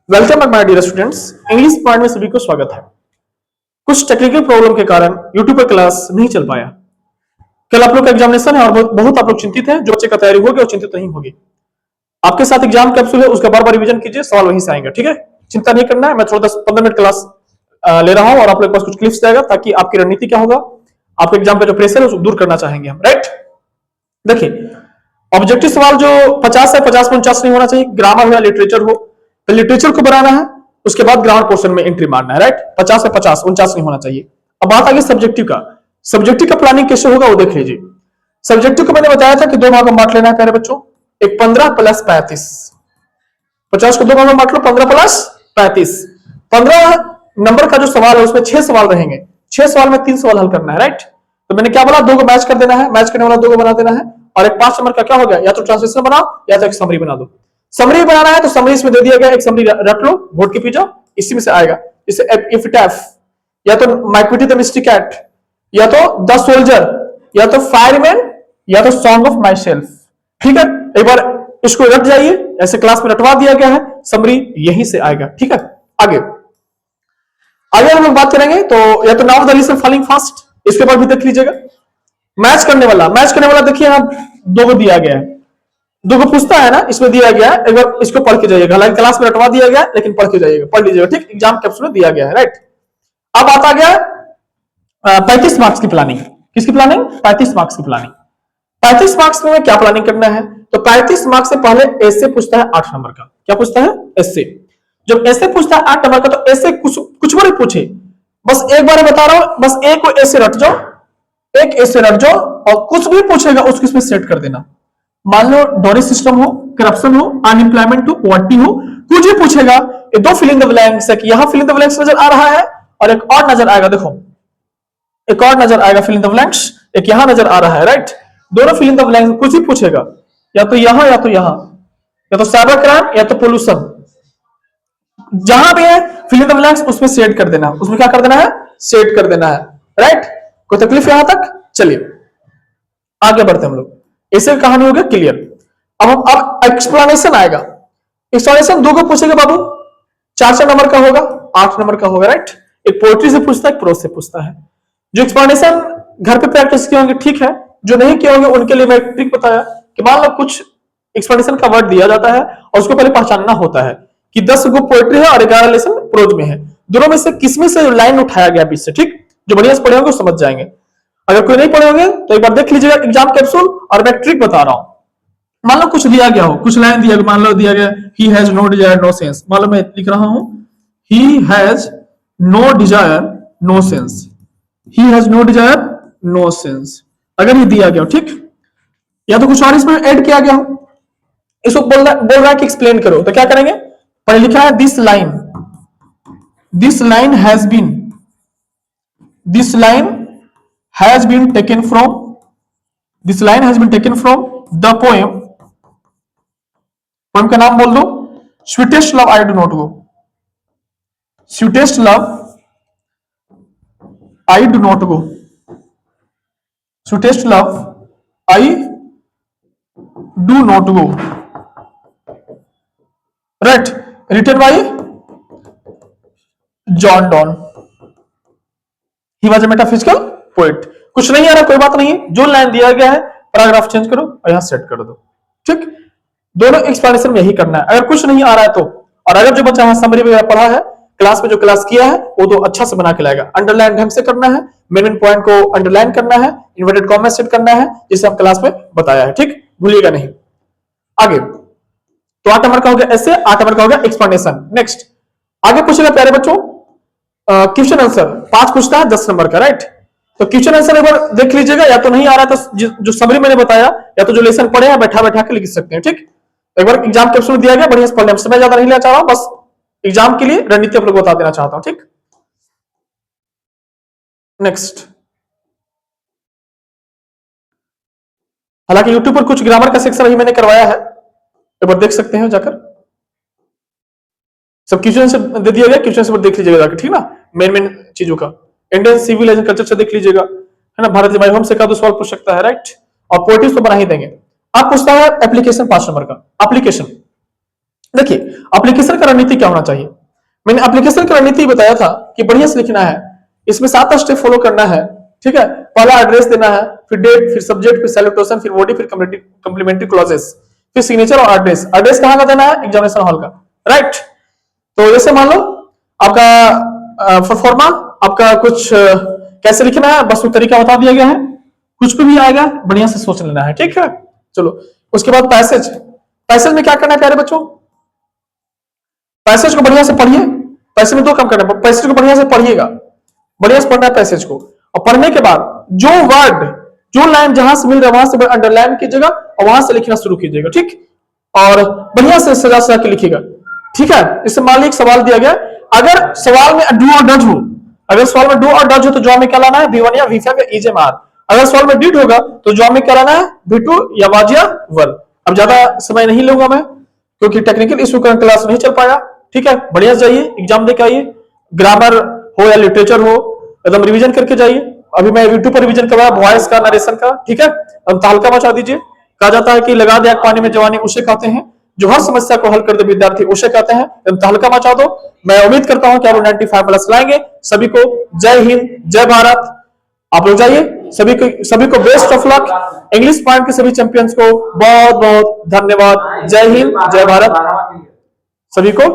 Welcome back my dear students. English point में सभी को स्वागत है। कुछ टेक्निकल प्रॉब्लम के कारण यूट्यूब पर क्लास नहीं चल पाया। कल आप लोग का एग्जामिनेशन है और बहुत आप लोग चिंतित हैं। जो बच्चे का तैयारी होगी और चिंतित नहीं होगी। आपके साथ एग्जाम कैप्सूल है, उसका बार बार रिवीजन कीजिए, सवाल वहीं से आएंगे। ठीक है, चिंता नहीं करना है। मैं थोड़ा 10-15 मिनट क्लास ले रहा हूं और आप लोग के पास कुछ क्लिप्स जाएगा ताकि आपकी रणनीति क्या होगा, आपके एग्जाम का जो प्रेशर है उसको दूर करना चाहेंगे हम। राइट, देखिए ऑब्जेक्टिव सवाल जो 50 है, 50 में 49 नहीं होना चाहिए। ग्रामर हो या लिटरेचर हो, तो लिटरेचर को बनाना है, उसके बाद ग्रामर पोर्शन में एंट्री मारना है। राइट, 50 है, 50 49 नहीं होना चाहिए। अब बात आ गई सब्जेक्टिव का। सब्जेक्टिव का प्लानिंग कैसे होगा वो देख लीजिए। सब्जेक्टिव को मैंने बताया था कि दो भागों में बांट लेना है प्यारे बच्चों। एक 15 प्लस 35, 50 को दो भागों में बांट लो, 15 प्लस 35। 15 नंबर का जो सवाल है उसमें 6 सवाल रहेंगे। 6 सवाल में 3 सवाल हल करना है। राइट, तो मैंने क्या बोला, दो को मैच कर देना है, मैच करने वाला दो को बना देना है। और एक 5 नंबर का क्या हो गया, या तो ट्रांसलेशन बनाओ या तो एक समरी बना दो। समरी बनाना है तो समरी इसमें दे दिया गया, एक समरी रख लो, बोर्ड के पीछे इसी में से आएगा। इसे इफिटैफ, या तो माइक्विटी द मिस्टिक कैट, या तो द सोल्जर, या तो फायरमैन, या तो सॉन्ग ऑफ माई सेल्फ। ठीक है, एक बार इसको रट जाइए, ऐसे क्लास में रटवा दिया गया है, समरी यहीं से आएगा। ठीक है, आगे आगे हम लोग बात करेंगे। तो या तो now the reason following fast, इसके बाद भी देख लीजिएगा। मैच करने वाला देखिए यहां दो को दिया गया है, दो को पूछता है ना, इसमें दिया गया है। एक बार इसको पढ़ के जाइएगा, हालांकि क्लास में रटवा दिया गया है लेकिन पढ़ के जाइएगा, पढ़ लीजिएगा। ठीक, एग्जाम कैप्सूल में दिया गया है। राइट, अब आता गया 35 मार्क्स की प्लानिंग। किसकी प्लानिंग? 35 मार्क्स की प्लानिंग। 35 मार्क्स में क्या प्लानिंग करना है? तो 35 मार्क्स से पहले ऐसे पूछता है 8 नंबर का। क्या पूछता है? ऐसे। जब ऐसे पूछता है 8 नंबर का, तो ऐसे कुछ भी पूछे, बस एक बार बता रहा हूं, बस एक को ऐसे रट जाओ, एक ऐसे रट जाओ, और कुछ भी पूछेगा उसको इसमें सेट कर देना। मान लो डोरिस सिस्टम हो, करप्शन हो, अनएम्प्लॉयमेंट हो, पॉवर्टी हो, कुछ भी पूछेगा, ये दो फिलिंग द ब्लैंक्स है कि यहां फिलिंग द ब्लैंक्स नजर आ रहा है और एक और नजर आएगा। देखो एक और नजर आएगा फिलिंग द ब्लैंक्स, एक यहां नजर आ रहा है। राइट, दोनों फिलिंग द ब्लैंक्स, कुछ भी पूछेगा, या तो यहां या तो यहां, या तो साइबर क्राइम या तो पोल्यूशन, जहां भी है फिलिंग द ब्लैंक्स उसमें सेट कर देना, उसमें क्या कर देना है? सेट कर देना है। राइट, कोई तकलीफ यहां तक? चलिए आगे बढ़ते हम लोग। ऐसे कहानी हो गया क्लियर। अब एक्सप्लेनेशन आएगा। एक्सप्लेनेशन दो को पूछेगा बाबू, 4 नंबर का होगा, 8 नंबर का होगा। राइट, एक पोएट्री से पूछता है, एक प्रोज से पूछता है। जो एक्सप्लेनेशन घर पे प्रैक्टिस किए होंगे ठीक है, जो नहीं किए होंगे उनके लिए मैं एक ट्रिक बताया कि मान लो कुछ एक्सप्लेनेशन का वर्ड दिया जाता है और उसको पहले पहचानना होता है कि 10 गो पोएट्री है और 11 लेसन प्रोज में है, दोनों में से किसमें से लाइन उठाया गया बीच से। ठीक, जो बढ़िया से पढ़े होंगे समझ जाएंगे। अगर कोई नहीं पढ़े होंगे तो एक बार देख लीजिएगा एग्जाम कैप्सूल, और मैं ट्रिक बता रहा हूं। मान लो कुछ दिया गया हो, कुछ लाइन दिया गया, मान लो दिया गया he has no desire no sense. मान लो मैं लिख रहा हूं he has no desire no sense, he has no desire no sense, अगर ये दिया गया हो। ठीक, या तो कुछ और इसमें ऐड किया गया हो, इसको बोल रहा है कि एक्सप्लेन करो, तो क्या करेंगे? पहले लिखा है this line has been taken from, this line has been taken from the poem. Poem का नाम बोल दो, sweetest love I do not go, sweetest love I do not go, sweetest love I do not go. Right, written by John Donne, he was a metaphysical poet. कुछ नहीं आ रहा कोई बात नहीं है, जो लाइन दिया गया है पैराग्राफ चेंज करो और यहां सेट कर दो। ठीक, दोनों एक्सप्लेनेशन में यही करना है। अगर कुछ नहीं आ रहा है तो, और अगर जो बच्चा यहां समरी वगैरह पढ़ा है, क्लास में जो क्लास किया है वो तो अच्छा से बना के लाएगा। अंडरलाइन ढंग से करना है, मेन पॉइंट को अंडरलाइन करना है, इन्वर्टेड कॉमा सेट करना है, जिसे हम क्लास में बताया है। ठीक, भूलिएगा नहीं। आगे तो 8 नंबर का हो गया ऐसे, 8 नंबर का हो गया एक्सप्लेनेशन। नेक्स्ट आगे पूछेगा प्यारे बच्चों क्वेश्चन आंसर। 5 पूछता है 10 नंबर का। राइट, तो क्वेश्चन आंसर एक बार देख लीजिएगा, या तो नहीं आ रहा तो जो समरी मैंने बताया, या तो जो लेसन पढ़े हैं बैठा बैठा के लिख सकते हैं। ठीक, एक बार एग्जाम कैप्सूल दिया गया, बढ़िया से पढ़ लें। समय ज्यादा नहीं लेना चाह रहा हूं, बस एग्जाम के लिए रणनीति आप लोग बता देना चाहता हूं। ठीक, नेक्स्ट हालांकि यूट्यूब पर कुछ ग्रामर का सेक्शन अभी मैंने करवाया है, एक बार देख सकते हैं जाकर। सब क्वेश्चन से दे दिया गया, क्वेश्चन से देख लीजिएगा जाकर। ठीक ना, मेन चीजों का इंडियन सिविल एंड कल्चर से देख लीजिएगा, है ना। भारतीय वायु से का तो सवाल पूछ सकता है। राइट, और पोएट्री तो बना ही देंगे। आप पूछता है एप्लीकेशन 5 नंबर का। एप्लीकेशन देखिए एप्लीकेशन का रणनीति क्या होना चाहिए। मैंने एप्लीकेशन की रणनीति बताया था कि बढ़िया से लिखना है, इसमें 7 स्टेप फॉलो करना है, ठीक है। पहला एड्रेस देना है, फिर डेट, फिर सब्जेक्ट, फिर सैल्यूटेशन, फिर बॉडी, फिर कम्प्लीमेंट्री क्लॉजेस, फिर सिग्नेचर और एड्रेस। एड्रेस कहां का देना है? एग्जामिनेशन हॉल का, राइट। तो जैसे मान लो आपका परफॉर्मा, आपका कुछ कैसे लिखना है बस वो तरीका बता दिया गया है, कुछ भी आएगा बढ़िया से सोच लेना है, ठीक है। चलो उसके बाद पैसेज। पैसेज में क्या करना है प्यारे बच्चों? पैसेज को बढ़िया से पढ़िए। पैसेज में 2 काम करना है, पैसेज को बढ़िया से पढ़िएगा, बढ़िया से पढ़ना है पैसेज को, और पढ़ने के बाद जो वर्ड, जो लाइन जहां से मिल रहा है वहां से अंडरलाइन कीजिएगा और वहां से लिखना शुरू कीजिएगा, ठीक। और बढ़िया से सजा सजा के लिखिएगा, ठीक है। इससे मान लीजिए सवाल दिया गया, अगर सवाल में डू और डज हो, अगर सवाल में डू और डज हो तो जवाब में क्या लाना है? V1 या V5 या EJMR। अगर सवाल में डिड होगा तो जवाब में क्या लाना है? V2 या वाज या वर। अब ज्यादा समय नहीं लूंगा मैं, क्योंकि टेक्निकल इशू का क्लास नहीं चल पाया, ठीक है। बढ़िया जाइए, एग्जाम देके आइए, ग्रामर हो या लिटरेचर हो एकदम रिवीजन करके जाइए। अभी मैं यूट्यूब पर रिवीजन कर रहा हूं वॉइस का, नरेशन का, ठीक है। अब तहलका मचा दीजिए। कहा जाता है कि लगा दे आग पानी में जवानी, उसे कहते हैं जो हर समस्या को हल कर दे विद्यार्थी, उसे कहते हैं। तहलका मचा दो। मैं उम्मीद करता हूं कि आप 95+ लाएंगे। सभी को जय हिंद, जय भारत। आप लोग जाइए, सभी को best of luck. English point के सभी चैंपियंस को बहुत बहुत धन्यवाद। जय हिंद, जय भारत सभी को।